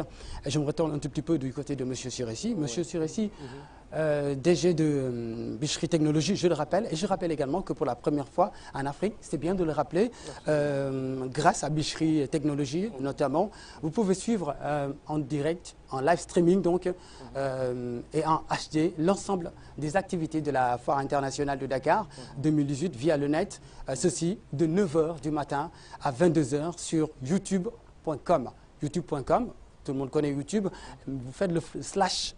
marque. Et je me retourne un tout petit peu du côté de M. Siressi. M. Siressi, DG de Bichri Technologie, je le rappelle. Et je rappelle également que pour la première fois en Afrique, c'est bien de le rappeler, grâce à Bichri Technologie notamment, vous pouvez suivre en direct, en live streaming donc, et en HD, l'ensemble des activités de la Foire internationale de Dakar 2018 via le net, ceci de 9h du matin à 22h sur youtube.com. youtube.com, tout le monde connaît YouTube, vous faites le slash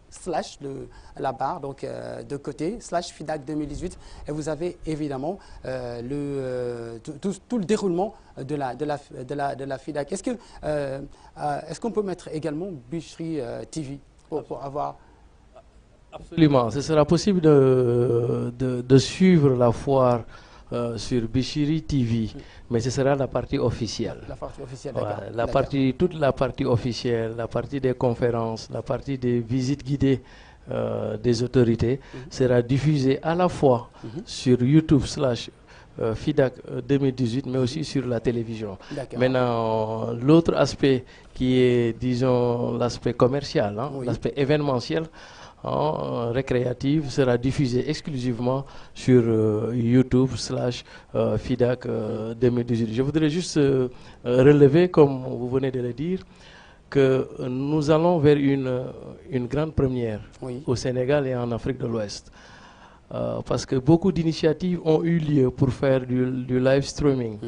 la barre donc de côté, slash FIDAK 2018 et vous avez évidemment tout le déroulement de la FIDAK. Est-ce qu'on peut mettre également Bichri TV pour avoir... Absolument, ce sera possible de suivre la foire sur Bichri TV, mais ce sera la partie officielle. La partie officielle, d'accord. Toute la partie officielle, la partie des conférences, la partie des visites guidées des autorités sera diffusée à la fois sur YouTube / FIDAK 2018, mais aussi sur la télévision. Maintenant, l'autre aspect qui est, disons, l'aspect commercial, l'aspect événementiel, récréative sera diffusée exclusivement sur YouTube / FIDAK 2018. Je voudrais juste relever, comme vous venez de le dire, que nous allons vers une grande première au Sénégal et en Afrique de l'Ouest. Parce que beaucoup d'initiatives ont eu lieu pour faire du live streaming.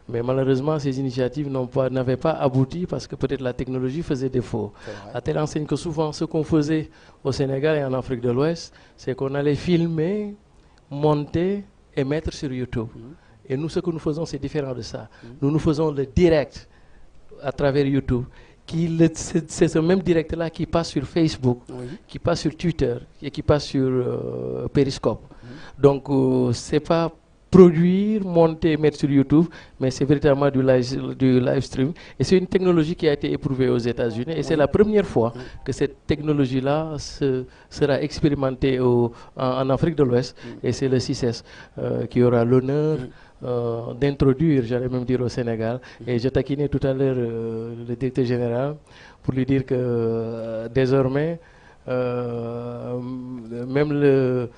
Mais malheureusement, ces initiatives n'avaient pas abouti parce que peut-être la technologie faisait défaut. À telle enseigne que souvent, ce qu'on faisait au Sénégal et en Afrique de l'Ouest, c'est qu'on allait filmer, monter et mettre sur YouTube. Et nous, ce que nous faisons, c'est différent de ça. Nous faisons le direct à travers YouTube. C'est ce même direct-là qui passe sur Facebook, qui passe sur Twitter et qui passe sur Periscope. Donc, c'est pas produire, monter, mettre sur YouTube, mais c'est véritablement du live stream. Et c'est une technologie qui a été éprouvée aux États-Unis. Et c'est la première fois que cette technologie-là sera expérimentée en Afrique de l'Ouest. Et c'est le CICES qui aura l'honneur d'introduire, j'allais même dire, au Sénégal. Et je taquinais tout à l'heure le directeur général pour lui dire que désormais, même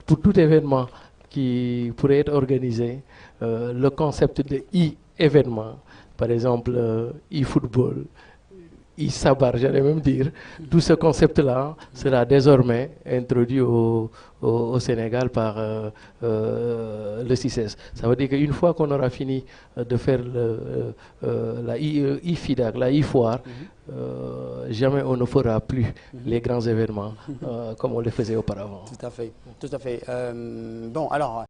pour tout événement qui pourrait être organisé, le concept de e-événement, par exemple e-football, e-sabar, j'allais même dire, tout ce concept-là sera désormais introduit au Sénégal par le CICES. Ça veut dire qu'une fois qu'on aura fini de faire la e-FIDAK, la e-foire, jamais on ne fera plus les grands événements comme on les faisait auparavant. Tout à fait, tout à fait. Bon, alors...